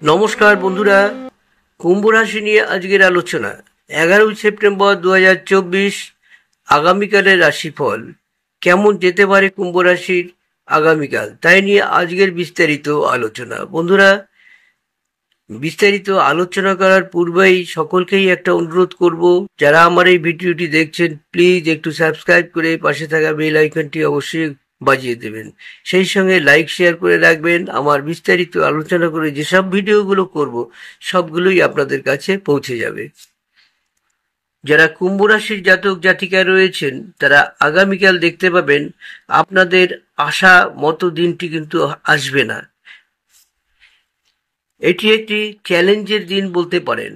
নমস্কার বন্ধুরা, কুম্ভ রাশি নিয়ে আজকের আলোচনা। 11 সেপ্টেম্বর 2024 আগামীকালের রাশিফল কেমন যেতে পারে কুম্ভ রাশির আগামীকাল, তাই নিয়ে আজকের বিস্তারিত আলোচনা। বন্ধুরা, বিস্তারিত আলোচনা করার পূর্বেই সকলকেই একটা অনুরোধ করব, যারা আমার এই ভিডিওটি দেখছেন প্লিজ একটু সাবস্ক্রাইব করে পাশে থাকা বেল আইকনটি অবশ্যই বাজিয়ে দেবেন। সেই সঙ্গে লাইক শেয়ার করে রাখবেন। আমার বিস্তারিত আলোচনা করে যেসব ভিডিওগুলো করব সবগুলোই আপনাদের কাছে পৌঁছে যাবে। যারা কুম্ভ রাশির জাতক জাতিকা রয়েছেন তারা আগামীকাল দেখতে পাবেন আপনাদের আশা মতো দিনটি কিন্তু আসবে না। এটি একটি চ্যালেঞ্জের দিন বলতে পারেন।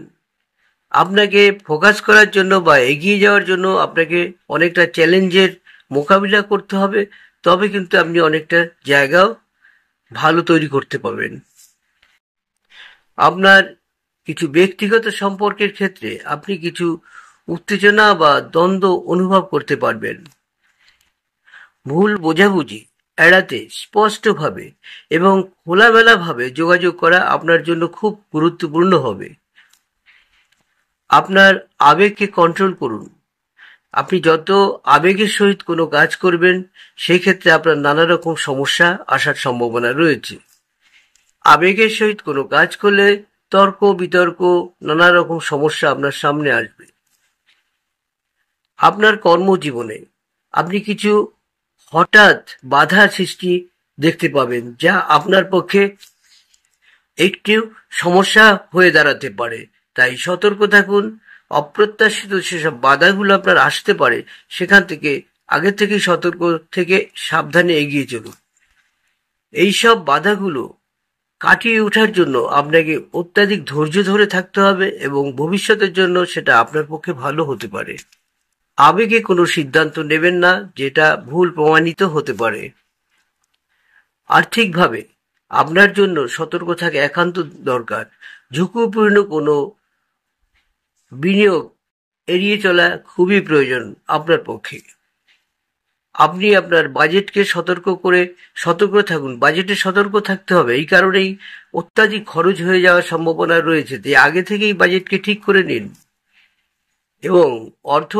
আপনাকে ফোকাস করার জন্য বা এগিয়ে যাওয়ার জন্য আপনাকে অনেকটা চ্যালেঞ্জের মোকাবিলা করতে হবে, তবে কিন্তু আপনি অনেকটা জায়গাও ভালো তৈরি করতে পারবেন। আপনার কিছু ব্যক্তিগত সম্পর্কের ক্ষেত্রে আপনি কিছু উত্তেজনা বা দ্বন্দ্ব অনুভব করতে পারবেন। ভুল বোঝাবুঝি এড়াতে স্পষ্টভাবে এবং খোলামেলাভাবে যোগাযোগ করা আপনার জন্য খুব গুরুত্বপূর্ণ হবে। আপনার আবেগকে কন্ট্রোল করুন। আপনি যত আবেগের সহিত কোনো কাজ করবেন সেই ক্ষেত্রে আপনার নানা রকম সমস্যা আসার সম্ভাবনা রয়েছে। আবেগের সহিত কোনো কাজ করলে তর্ক বিতর্ক নানা রকম সমস্যা আপনার সামনে আসবে। আপনার কর্মজীবনে আপনি কিছু হঠাৎ বাধা সৃষ্টি দেখতে পাবেন, যা আপনার পক্ষে একটু সমস্যা হয়ে দাঁড়াতে পারে। তাই সতর্ক থাকুন। অপ্রত্যাশিত সেসব বাধাগুলো আপনার আসতে পারে, সেখান থেকে আগে থেকেই সতর্ক থেকে সাবধানে এগিয়ে চলুন। এইসব বাধাগুলো কাটিয়ে ওঠার জন্য আপনাকে অত্যাধিক ধৈর্য ধরে থাকতে হবে এবং ভবিষ্যতের জন্য সেটা আপনার পক্ষে ভালো হতে পারে। আবেগে কোনো সিদ্ধান্ত নেবেন না, যেটা ভুল প্রমাণিত হতে পারে। আর্থিকভাবে আপনার জন্য সতর্ক থাকা একান্ত দরকার। ঝুঁকিপূর্ণ কোনো বিনিয়োগ এড়িয়ে চলা খুবই প্রয়োজন আপনার পক্ষে। আপনি আপনার বাজেটকে সতর্ক থাকুন। বাজেটে সতর্ক থাকতে হবে, এই কারণেই অত্যাধিক খরচ হয়ে যাওয়ার সম্ভাবনা রয়েছে। তাই আগে থেকেই বাজেটকে ঠিক করে নিন এবং অর্থ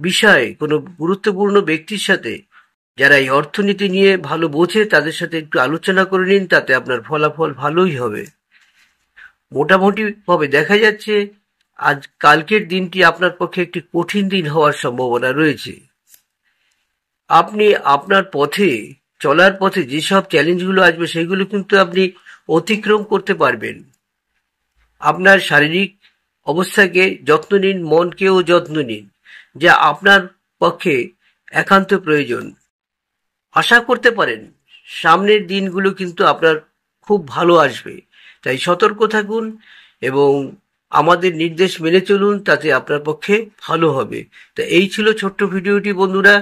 বিষয়ে কোনো গুরুত্বপূর্ণ ব্যক্তির সাথে, যারা এই অর্থনীতি নিয়ে ভালো বোঝে, তাদের সাথে একটু আলোচনা করে নিন, তাতে আপনার ফলাফল ভালোই হবে। মোটামুটি ভাবে দেখা যাচ্ছে আজ কালকের দিনটি আপনার পক্ষে একটি কঠিন দিন হওয়ার সম্ভাবনা রয়েছে। আপনি আপনার পথে চলার পথে যেসব চ্যালেঞ্জগুলো আসবে সেগুলো কিন্তু আপনি অতিক্রম করতে পারবেন। আপনার শারীরিক অবস্থাকে যত্ন নিন, মনকেও যত্ন নিন, যা আপনার পক্ষে একান্ত প্রয়োজন। আশা করতে পারেন সামনের দিনগুলো কিন্তু আপনার খুব ভালো আসবে। তাই সতর্ক থাকুন এবং আমাদের নির্দেশ মেনে চলুন, তাতে আপনার পক্ষে ভালো হবে। তো এই ছিল ছোট্ট ভিডিওটি। বন্ধুরা,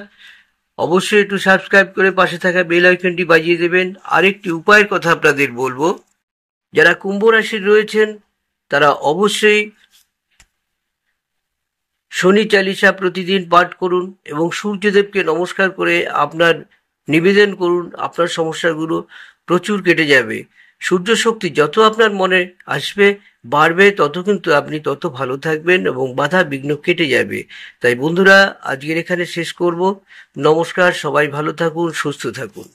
অবশ্যই একটু সাবস্ক্রাইব করে পাশে থাকা বেল আইকনটি বাজিয়ে দেবেন। আরেকটি উপায়ের কথা আপনাদের বলবো, যারা কুম্ভ রাশির রয়েছেন তারা অবশ্যই শনি চালিসা প্রতিদিন পাঠ করুন এবং সূর্যদেবকে নমস্কার করে আপনার নিবেদন করুন। আপনার সমস্যাগুলো প্রচুর কেটে যাবে। সূর্য শক্তি যত আপনার মনে আসবে বাড়বে, তত কিন্তু আপনি তত ভালো থাকবেন এবং বাধা বিঘ্ন কেটে যাবে। তাই বন্ধুরা, আজকের এখানে শেষ করব। নমস্কার, সবাই ভালো থাকুন, সুস্থ থাকুন।